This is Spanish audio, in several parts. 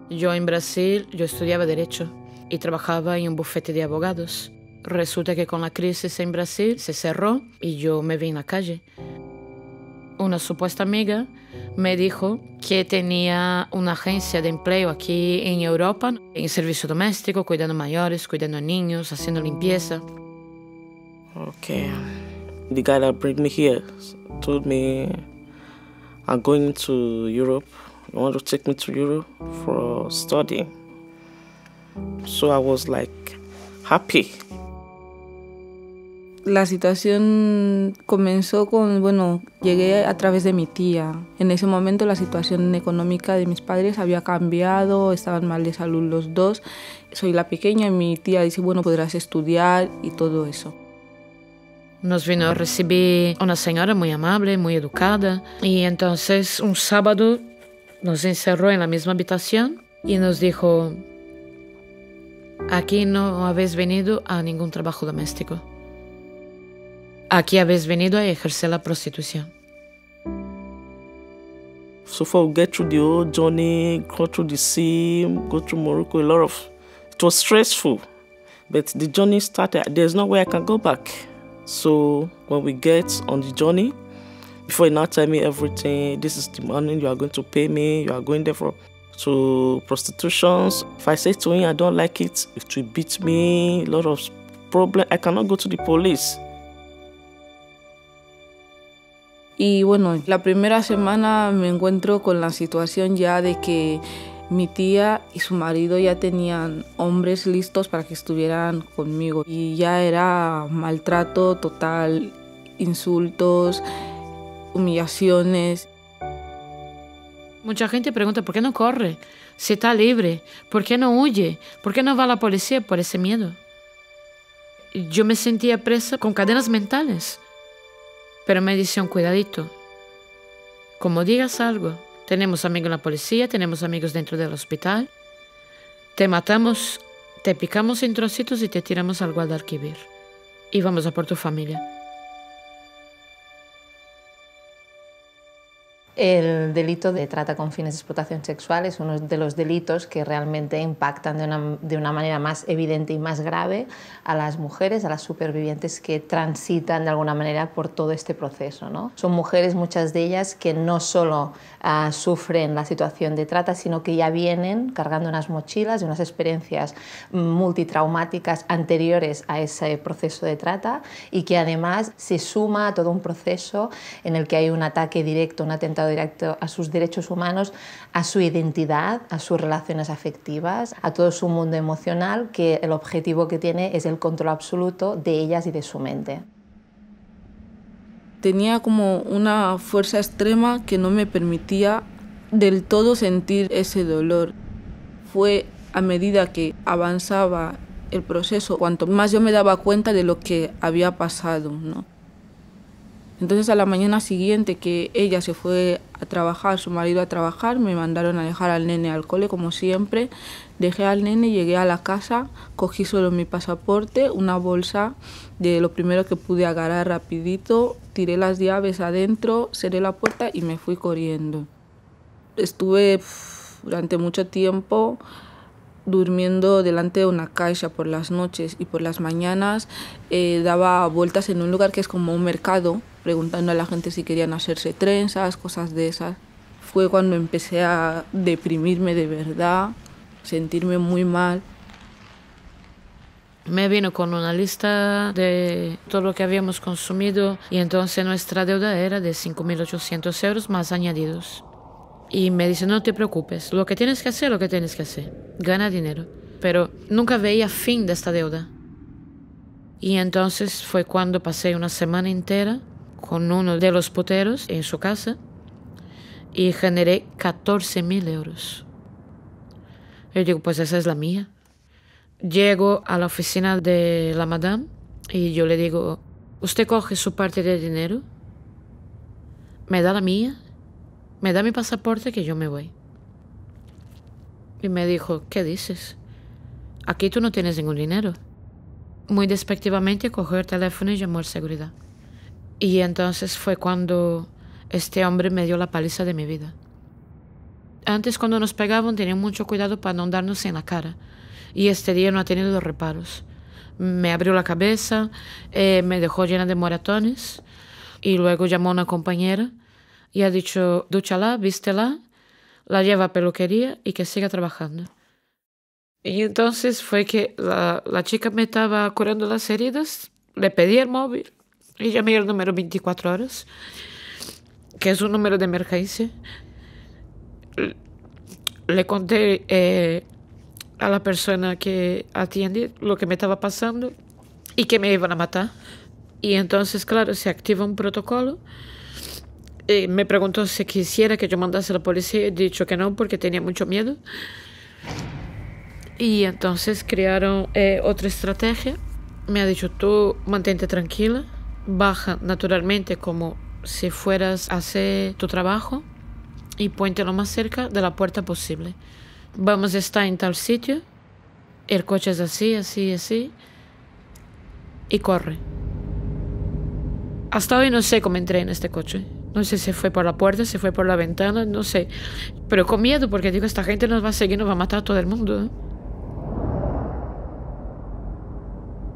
Yo en Brasil, yo estudiaba Derecho y trabajaba en un bufete de abogados. Resulta que con la crisis en Brasil se cerró y yo me vi en la calle. Una supuesta amiga me dijo que tenía una agencia de empleo aquí en Europa, en servicio doméstico, cuidando mayores, cuidando niños, haciendo limpieza. Okay. The guy that brought me here told me I'm going to Europe. You want to take me to Europe for studying? So I was like happy. La situación comenzó llegué a través de mi tía. En ese momento la situación económica de mis padres había cambiado, estaban mal de salud los dos. Soy la pequeña y mi tía dice, podrás estudiar y todo eso. Nos vino a recibir una señora muy amable, muy educada. Y entonces un sábado nos encerró en la misma habitación y nos dijo, aquí no habéis venido a ningún trabajo doméstico. Aquí habéis venido a ejercer la prostitución. So far we get through the whole journey, go through the sea, go through Morocco, it was stressful. But the journey started, there's no way I can go back. So when we get on the journey, before you now tell me everything, this is the money you are going to pay me, you are going there to prostitutions. If I say to him I don't like it will beat me, a lot of problems. I cannot go to the police. Y la primera semana me encuentro con la situación ya de que mi tía y su marido ya tenían hombres listos para que estuvieran conmigo. Y ya era maltrato total, insultos, humillaciones. Mucha gente pregunta, ¿por qué no corre? Si está libre, ¿por qué no huye? ¿Por qué no va a la policía por ese miedo? Yo me sentía presa con cadenas mentales. Pero me decían, cuidadito, como digas algo, tenemos amigos en la policía, tenemos amigos dentro del hospital, te matamos, te picamos en trocitos y te tiramos al Guadalquivir. Y vamos a por tu familia. El delito de trata con fines de explotación sexual es uno de los delitos que realmente impactan de una manera más evidente y más grave a las mujeres, a las supervivientes que transitan de alguna manera por todo este proceso, ¿no? Son mujeres, muchas de ellas, que no solo sufren la situación de trata, sino que ya vienen cargando unas mochilas de unas experiencias multitraumáticas anteriores a ese proceso de trata y que además se suma a todo un proceso en el que hay un ataque directo, un atentado directo a sus derechos humanos, a su identidad, a sus relaciones afectivas, a todo su mundo emocional, que el objetivo que tiene es el control absoluto de ellas y de su mente. Tenía como una fuerza extrema que no me permitía del todo sentir ese dolor. Fue a medida que avanzaba el proceso, cuanto más yo me daba cuenta de lo que había pasado, ¿no? Entonces a la mañana siguiente que ella se fue a trabajar, su marido a trabajar, me mandaron a dejar al nene al cole como siempre. Dejé al nene, llegué a la casa, cogí solo mi pasaporte, una bolsa de lo primero que pude agarrar rapidito, tiré las llaves adentro, cerré la puerta y me fui corriendo. Estuve durante mucho tiempo durmiendo delante de una caixa por las noches y por las mañanas daba vueltas en un lugar que es como un mercado, preguntando a la gente si querían hacerse trenzas, cosas de esas. Fue cuando empecé a deprimirme de verdad, sentirme muy mal. Me vino con una lista de todo lo que habíamos consumido y entonces nuestra deuda era de 5.800 euros más añadidos. Y me dice, no te preocupes, lo que tienes que hacer, lo que tienes que hacer. Gana dinero. Pero nunca veía fin de esta deuda. Y entonces fue cuando pasé una semana entera con uno de los puteros en su casa y generé 14.000 euros. Yo digo, pues esa es la mía. Llego a la oficina de la madame y yo le digo, ¿usted coge su parte de dinero? ¿Me da la mía? Me da mi pasaporte que yo me voy. Y me dijo, ¿qué dices? Aquí tú no tienes ningún dinero. Muy despectivamente cogió el teléfono y llamó a seguridad. Y entonces fue cuando este hombre me dio la paliza de mi vida. Antes cuando nos pegaban tenían mucho cuidado para no darnos en la cara. Y este día no ha tenido reparos. Me abrió la cabeza, me dejó llena de moratones y luego llamó a una compañera y ha dicho, dúchala, vístela, la lleva a peluquería y que siga trabajando. Y entonces fue que la chica me estaba curando las heridas, le pedí el móvil y llamé al número 24 horas, que es un número de emergencia. Le conté a la persona que atiende lo que me estaba pasando y que me iban a matar. Y entonces, claro, se activa un protocolo. Me preguntó si quisiera que yo mandase a la policía. He dicho que no porque tenía mucho miedo. Y entonces crearon otra estrategia. Me ha dicho, tú mantente tranquila, baja naturalmente como si fueras a hacer tu trabajo y ponte lo más cerca de la puerta posible. Vamos a estar en tal sitio, el coche es así, así, así, y corre. Hasta hoy no sé cómo entré en este coche. No sé si fue por la puerta, si fue por la ventana, no sé. Pero con miedo, porque digo, esta gente nos va a seguir, nos va a matar a todo el mundo, ¿eh?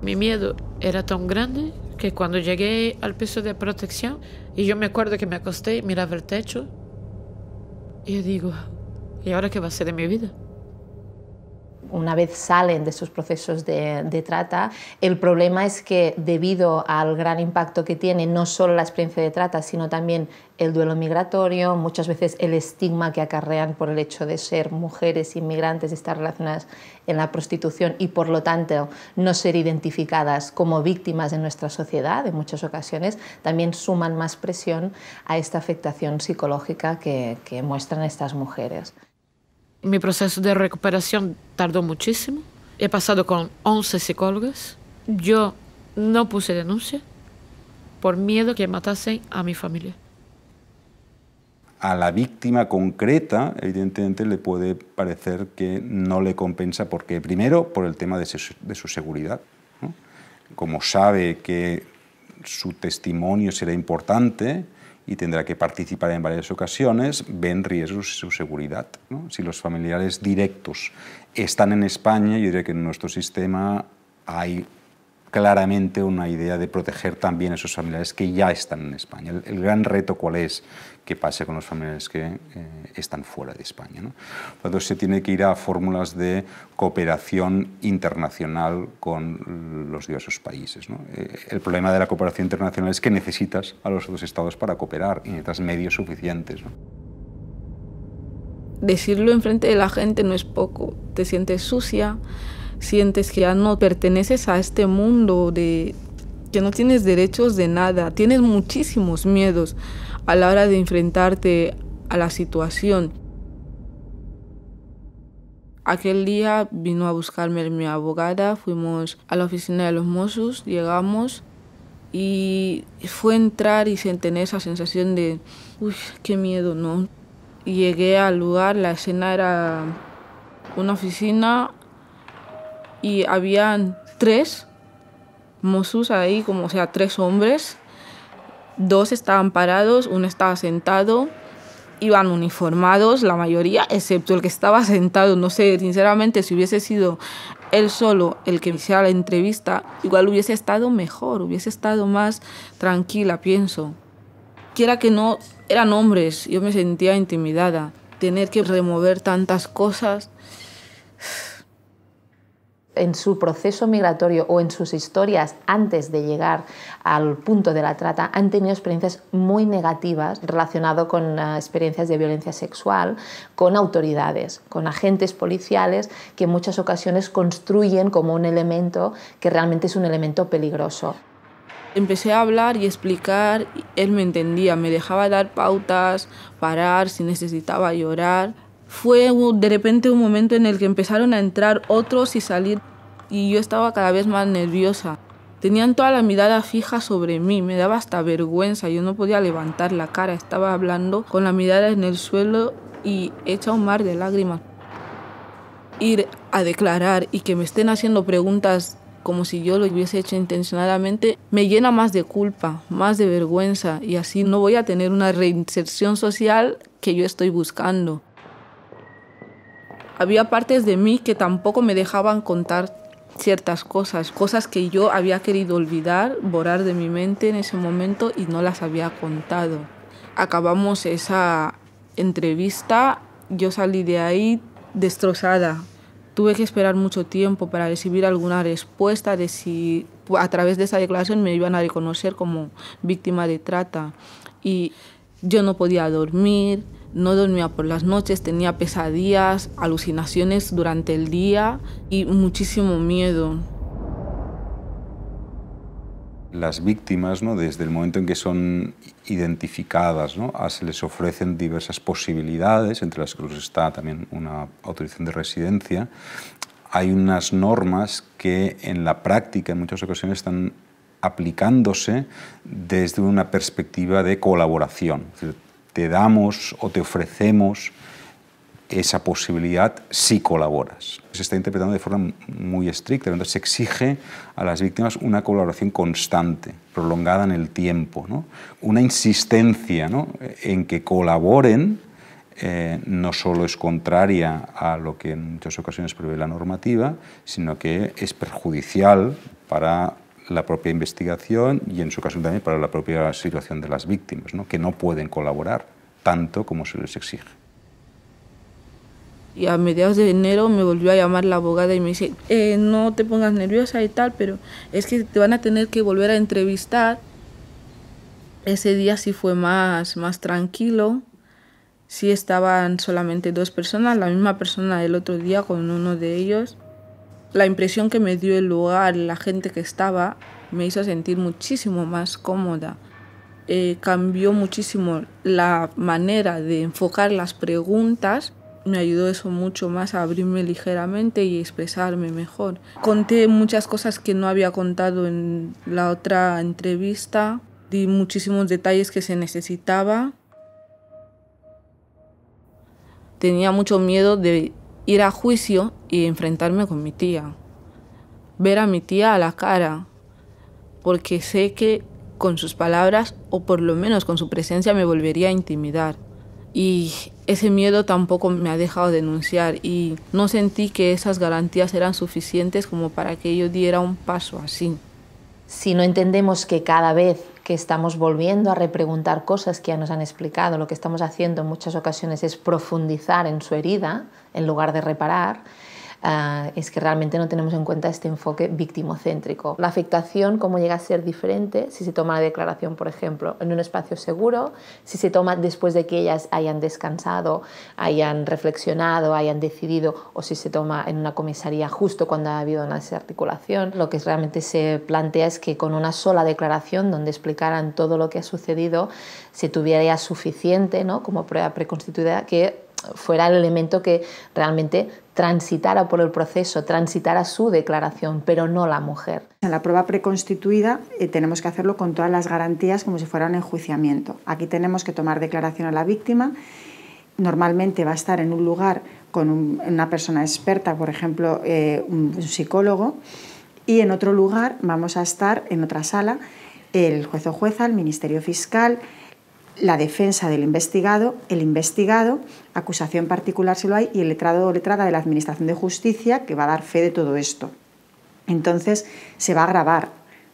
Mi miedo era tan grande que cuando llegué al piso de protección, y yo me acuerdo que me acosté y miraba el techo, y yo digo, ¿y ahora qué va a ser de mi vida? Una vez salen de esos procesos de trata, el problema es que debido al gran impacto que tiene no solo la experiencia de trata, sino también el duelo migratorio, muchas veces el estigma que acarrean por el hecho de ser mujeres inmigrantes, de estar relacionadas en la prostitución y por lo tanto no ser identificadas como víctimas de nuestra sociedad, en muchas ocasiones también suman más presión a esta afectación psicológica que muestran estas mujeres. Mi proceso de recuperación tardó muchísimo. He pasado con 11 psicólogas. Yo no puse denuncia por miedo que matasen a mi familia. A la víctima concreta, evidentemente, le puede parecer que no le compensa porque, primero, por el tema de su seguridad, ¿no? Como sabe que su testimonio será importante y tendrá que participar en varias ocasiones, ve en riesgo su seguridad, ¿no? Si los familiares directos están en España, yo diría que en nuestro sistema hay claramente una idea de proteger también a esos familiares que ya están en España. El gran reto, ¿cuál es? ¿Qué pasa con los familiares que están fuera de España, ¿no? Entonces se tiene que ir a fórmulas de cooperación internacional con los diversos países, ¿no? El problema de la cooperación internacional es que necesitas a los otros estados para cooperar y necesitas medios suficientes, ¿no? Decirlo enfrente de la gente no es poco. Te sientes sucia, sientes que ya no perteneces a este mundo, de que no tienes derechos de nada, tienes muchísimos miedos a la hora de enfrentarte a la situación. Aquel día vino a buscarme mi abogada, fuimos a la oficina de los Mossos, llegamos y fue entrar y tener esa sensación de, uy, qué miedo, ¿no? Y llegué al lugar, la escena era una oficina y habían 3 Mossos ahí, como o sea, 3 hombres. 2 estaban parados, 1 estaba sentado, iban uniformados, la mayoría, excepto el que estaba sentado. No sé, sinceramente, si hubiese sido él solo el que hiciera la entrevista, igual hubiese estado mejor, hubiese estado más tranquila, pienso. Quiera que no, eran hombres, yo me sentía intimidada. Tener que remover tantas cosas. En su proceso migratorio o en sus historias antes de llegar al punto de la trata han tenido experiencias muy negativas relacionadas con experiencias de violencia sexual, con autoridades, con agentes policiales que en muchas ocasiones construyen como un elemento que realmente es un elemento peligroso. Empecé a hablar y explicar, y él me entendía, me dejaba dar pautas, parar si necesitaba llorar. Fue de repente un momento en el que empezaron a entrar otros y salir, y yo estaba cada vez más nerviosa. Tenían toda la mirada fija sobre mí, me daba hasta vergüenza, yo no podía levantar la cara, estaba hablando con la mirada en el suelo y hecha un mar de lágrimas. Ir a declarar y que me estén haciendo preguntas como si yo lo hubiese hecho intencionadamente, me llena más de culpa, más de vergüenza, y así no voy a tener una reinserción social que yo estoy buscando. Había partes de mí que tampoco me dejaban contar ciertas cosas, cosas que yo había querido olvidar, borrar de mi mente en ese momento y no las había contado. Acabamos esa entrevista, yo salí de ahí destrozada. Tuve que esperar mucho tiempo para recibir alguna respuesta de si a través de esa declaración me iban a reconocer como víctima de trata. Y yo no podía dormir, no dormía por las noches, tenía pesadillas, alucinaciones durante el día y muchísimo miedo. Las víctimas, ¿no?, desde el momento en que son identificadas, ¿no?, se les ofrecen diversas posibilidades, entre las que está también una autorización de residencia. Hay unas normas que en la práctica en muchas ocasiones están aplicándose desde una perspectiva de colaboración. Es decir, te damos o te ofrecemos esa posibilidad si colaboras. Se está interpretando de forma muy estricta, entonces se exige a las víctimas una colaboración constante, prolongada en el tiempo, ¿no? Una insistencia, ¿no?, en que colaboren. No solo es contraria a lo que en muchas ocasiones prevé la normativa, sino que es perjudicial para la propia investigación y en su caso también para la propia situación de las víctimas, ¿no?, que no pueden colaborar tanto como se les exige. Y a mediados de enero me volvió a llamar la abogada y me dice, no te pongas nerviosa y tal, pero es que te van a tener que volver a entrevistar. Ese día sí fue más tranquilo. Sí estaban solamente 2 personas, la misma persona del otro día con uno de ellos. La impresión que me dio el lugar, la gente que estaba, me hizo sentir muchísimo más cómoda. Cambió muchísimo la manera de enfocar las preguntas. Me ayudó eso mucho más a abrirme ligeramente y expresarme mejor. Conté muchas cosas que no había contado en la otra entrevista. Di muchísimos detalles que se necesitaba. Tenía mucho miedo de ir a juicio y enfrentarme con mi tía. Ver a mi tía a la cara, porque sé que con sus palabras, o por lo menos con su presencia, me volvería a intimidar. Y ese miedo tampoco me ha dejado denunciar y no sentí que esas garantías eran suficientes como para que yo diera un paso así. Si no entendemos que cada vez que estamos volviendo a repreguntar cosas que ya nos han explicado, lo que estamos haciendo en muchas ocasiones es profundizar en su herida en lugar de reparar, es que realmente no tenemos en cuenta este enfoque victimocéntrico. La afectación, cómo llega a ser diferente si se toma la declaración, por ejemplo, en un espacio seguro, si se toma después de que ellas hayan descansado, hayan reflexionado, hayan decidido, o si se toma en una comisaría justo cuando ha habido una desarticulación. Lo que realmente se plantea es que con una sola declaración donde explicaran todo lo que ha sucedido se tuviera ya suficiente, ¿no?, como prueba preconstituida, que fuera el elemento que realmente transitara por el proceso, transitara su declaración, pero no la mujer. En la prueba preconstituida tenemos que hacerlo con todas las garantías como si fuera un enjuiciamiento. Aquí tenemos que tomar declaración a la víctima. Normalmente va a estar en un lugar con una persona experta, por ejemplo, un psicólogo, y en otro lugar vamos a estar en otra sala el juez o jueza, el Ministerio Fiscal, la defensa del investigado, el investigado, acusación particular si lo hay, y el letrado o letrada de la Administración de Justicia, que va a dar fe de todo esto. Entonces se va a grabar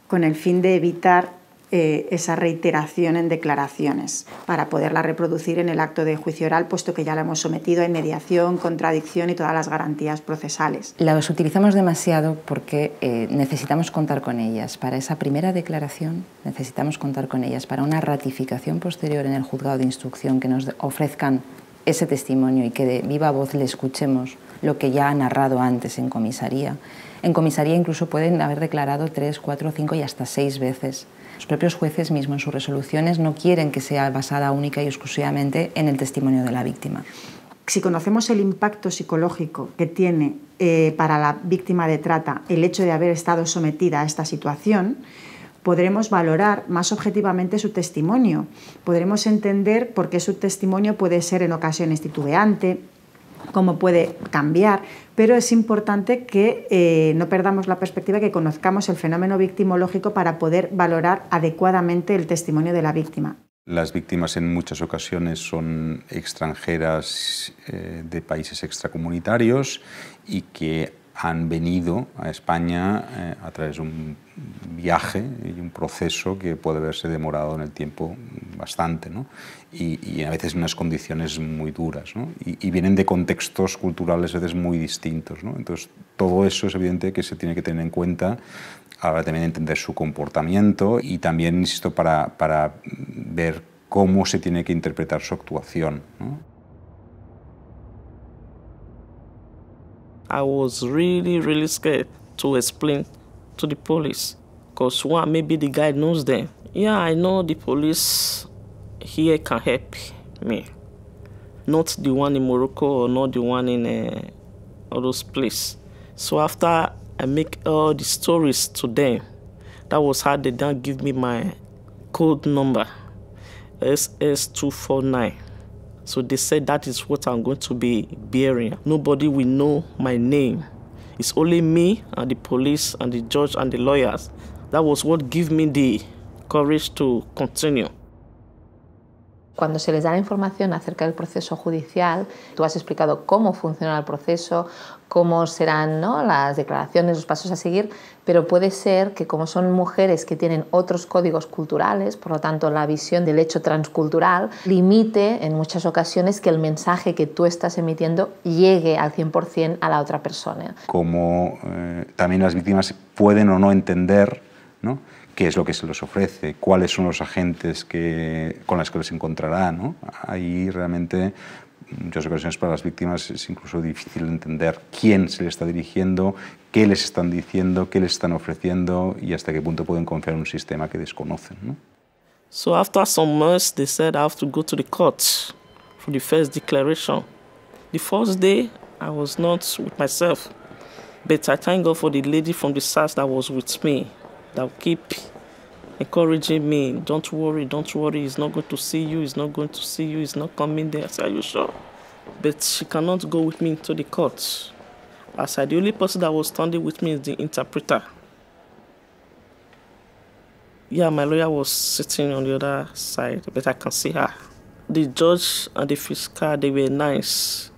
con el fin de evitar esa reiteración en declaraciones para poderla reproducir en el acto de juicio oral, puesto que ya la hemos sometido a inmediación, contradicción y todas las garantías procesales. Las utilizamos demasiado porque necesitamos contar con ellas. Para esa primera declaración necesitamos contar con ellas. Para una ratificación posterior en el juzgado de instrucción, que nos ofrezcan ese testimonio y que de viva voz le escuchemos lo que ya ha narrado antes en comisaría. En comisaría incluso pueden haber declarado 3, 4, 5 y hasta 6 veces. Los propios jueces mismos en sus resoluciones no quieren que sea basada única y exclusivamente en el testimonio de la víctima. Si conocemos el impacto psicológico que tiene para la víctima de trata el hecho de haber estado sometida a esta situación, podremos valorar más objetivamente su testimonio. Podremos entender por qué su testimonio puede ser en ocasiones titubeante, cómo puede cambiar, pero es importante que no perdamos la perspectiva, que conozcamos el fenómeno victimológico para poder valorar adecuadamente el testimonio de la víctima. Las víctimas en muchas ocasiones son extranjeras de países extracomunitarios y que han venido a España a través de un viaje y un proceso que puede haberse demorado en el tiempo bastante, ¿no? Y a veces en unas condiciones muy duras, ¿no? Y vienen de contextos culturales a veces muy distintos, ¿no? Entonces todo eso es evidente que se tiene que tener en cuenta a la hora también de entender su comportamiento y también, insisto, para ver cómo se tiene que interpretar su actuación, ¿no? I was really scared to explain to the police. Because one, maybe the guy knows them. Yeah, I know the police here can help me. Not the one in Morocco or not the one in all those places. So after I make all the stories to them, that was how they then give me my code number, SS249. So they said that is what I'm going to be bearing. Nobody will know my name. It's only me and the police and the judge and the lawyers. That was what gave me the courage to continue. Cuando se les da la información acerca del proceso judicial, tú has explicado cómo funciona el proceso, cómo serán, ¿no?, las declaraciones, los pasos a seguir, pero puede ser que como son mujeres que tienen otros códigos culturales, por lo tanto la visión del hecho transcultural, limite en muchas ocasiones que el mensaje que tú estás emitiendo llegue al 100% a la otra persona. Como también las víctimas pueden o no entender, ¿no?, qué es lo que se les ofrece, cuáles son los agentes con los que les encontrará, ¿no? Ahí realmente, en muchas ocasiones para las víctimas es incluso difícil entender quién se les está dirigiendo, qué les están diciendo, qué les están ofreciendo y hasta qué punto pueden confiar en un sistema que desconocen, ¿no? So after some months, they said I have to go to the court for the first declaration. The first day, I was not with myself, but I thank God for the lady from the SARS that was with me, that keep encouraging me, don't worry, he's not going to see you, he's not coming there. I said, are you sure? But she cannot go with me into the court. I said, the only person that was standing with me is the interpreter. Yeah, my lawyer was sitting on the other side, but I can see her. The judge and the fiscal, they were nice.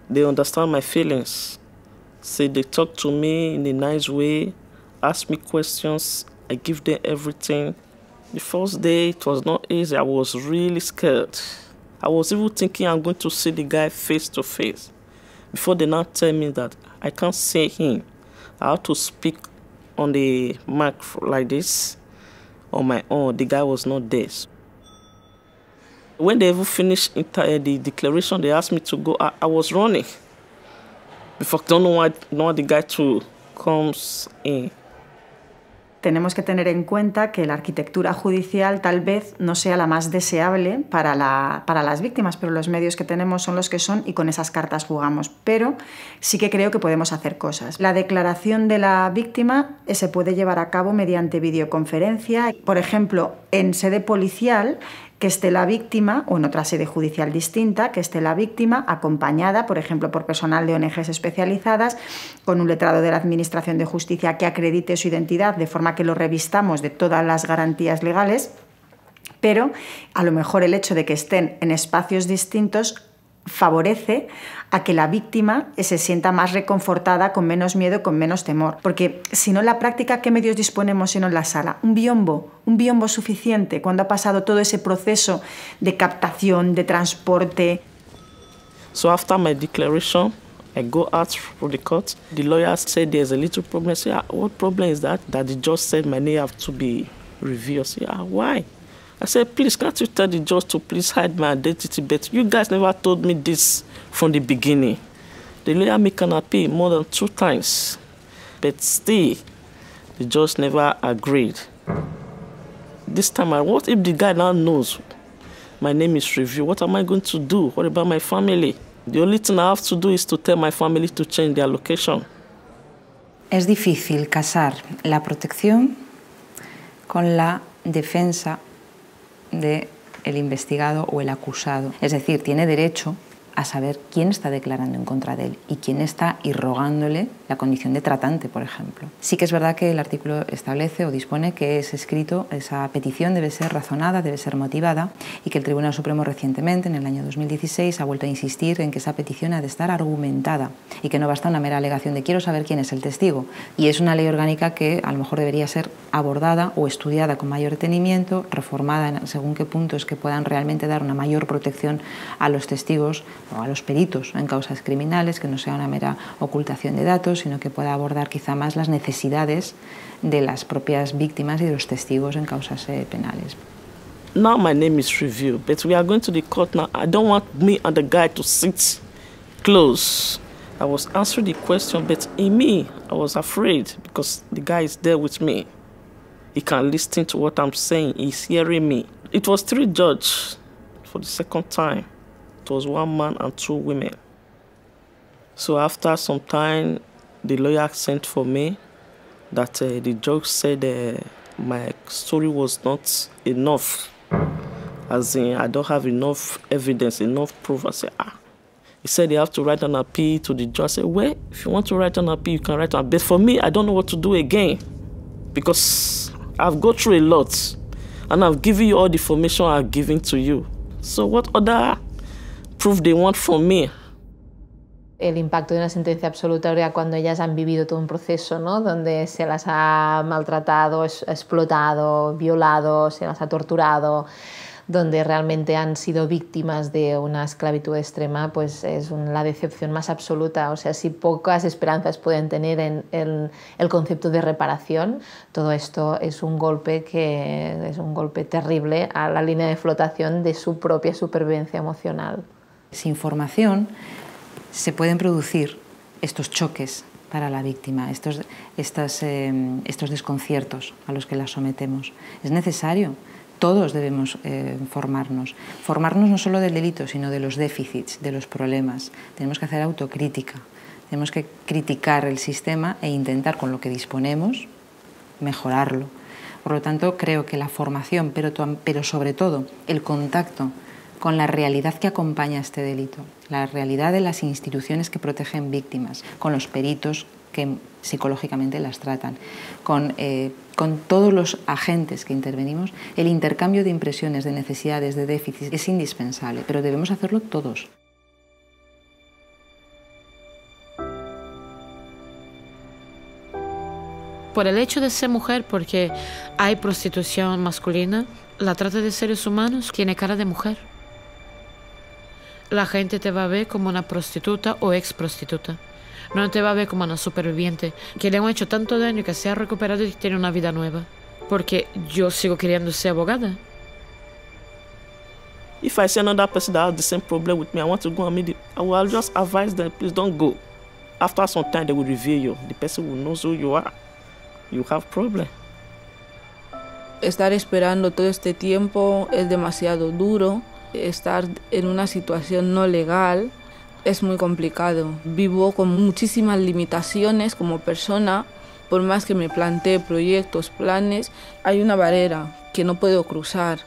They understand my feelings. So they talk to me in a nice way, ask me questions, I give them everything. The first day, it was not easy. I was really scared. I was even thinking I'm going to see the guy face to face. Before they now tell me that I can't see him, I have to speak on the mic like this on my own. The guy was not there. When they even finished the declaration, they asked me to go. I was running. Before I don't know why the guy too comes in. Tenemos que tener en cuenta que la arquitectura judicial tal vez no sea la más deseable para las víctimas, pero los medios que tenemos son los que son y con esas cartas jugamos. Pero sí que creo que podemos hacer cosas. La declaración de la víctima se puede llevar a cabo mediante videoconferencia. Por ejemplo, en sede policial, que esté la víctima, o en otra sede judicial distinta, que esté la víctima acompañada, por ejemplo, por personal de ONGs especializadas, con un letrado de la Administración de Justicia que acredite su identidad, de forma que lo revistamos de todas las garantías legales, pero a lo mejor el hecho de que estén en espacios distintos favorece a que la víctima se sienta más reconfortada, con menos miedo, con menos temor. Porque si no en la práctica, ¿qué medios disponemos sino en la sala? Un biombo suficiente cuando ha pasado todo ese proceso de captación, de transporte. So after my declaration, I go out from the court. The lawyer said there's a little problem. I said, what problem is that? That the judge said my name have to be reviewed. I said, why? I said, please, can't you tell the judge to please hide my identity? But you guys never told me this from the beginning. The lawyer made an appeal more than 2 times. But still, the judge never agreed. This time, what if the guy now knows my name is reviewed? What am I going to do? What about my family? The only thing I have to do is to tell my family to change their location. Es difícil casar la protección con la defensa del investigado o el acusado. Es decir, tiene derecho a saber quién está declarando en contra de él y quién está irrogándole la condición de tratante, por ejemplo. Sí que es verdad que el artículo establece o dispone que ese escrito, esa petición debe ser razonada, debe ser motivada, y que el Tribunal Supremo recientemente, en el año 2016, ha vuelto a insistir en que esa petición ha de estar argumentada y que no basta una mera alegación de quiero saber quién es el testigo. Y es una ley orgánica que a lo mejor debería ser abordada o estudiada con mayor detenimiento, reformada en según qué puntos que puedan realmente dar una mayor protección a los testigos o a los peritos en causas criminales, que no sea una mera ocultación de datos, sino que pueda abordar quizá más las necesidades de las propias víctimas y de los testigos en causas penales. Now my name is Review, but we are going to the court now. I don't want me and the guy to sit close. I was answering the question, but in me, I was afraid because the guy is there with me. He can listen to what I'm saying. He's hearing me. It was 3 judges for the second time. It was 1 man and 2 women. So after some time, the lawyer sent for me that the judge said my story was not enough. As in, I don't have enough evidence, enough proof. I said, He said they have to write an appeal to the judge. I said, well, if you want to write an appeal, you can write an appeal. But for me, I don't know what to do again because I've gone through a lot and I've given you all the information I've given to you. So what other proof they want from me? El impacto de una sentencia absolutoria cuando ellas han vivido todo un proceso, ¿no? Donde se las ha maltratado, explotado, violado, se las ha torturado, donde realmente han sido víctimas de una esclavitud extrema, pues es la decepción más absoluta. O sea, si pocas esperanzas pueden tener en el concepto de reparación, todo esto es un golpe terrible a la línea de flotación de su propia supervivencia emocional. Sin formación se pueden producir estos choques para la víctima, estos desconciertos a los que la sometemos. Es necesario. Todos debemos formarnos no solo del delito, sino de los déficits, de los problemas. Tenemos que hacer autocrítica, tenemos que criticar el sistema e intentar, con lo que disponemos, mejorarlo. Por lo tanto, creo que la formación, pero sobre todo el contacto con la realidad que acompaña este delito, la realidad de las instituciones que protegen víctimas, con los peritos que psicológicamente las tratan, con todos los agentes que intervenimos, el intercambio de impresiones, de necesidades, de déficits es indispensable, pero debemos hacerlo todos. Por el hecho de ser mujer, porque hay prostitución masculina, la trata de seres humanos tiene cara de mujer. La gente te va a ver como una prostituta o ex prostituta. No te va a ver como una superviviente que le han hecho tanto daño que se ha recuperado y tiene una vida nueva. Porque yo sigo queriendo ser abogada. If I see another person that has the same problem with me, I want to go and meet them, I will just advise them, please don't go. After some time, they will reveal you. The person will know who you are. You have problem. Estar esperando todo este tiempo es demasiado duro. Estar en una situación no legal es muy complicado. Vivo con muchísimas limitaciones como persona. Por más que me plantee proyectos, planes, hay una barrera que no puedo cruzar.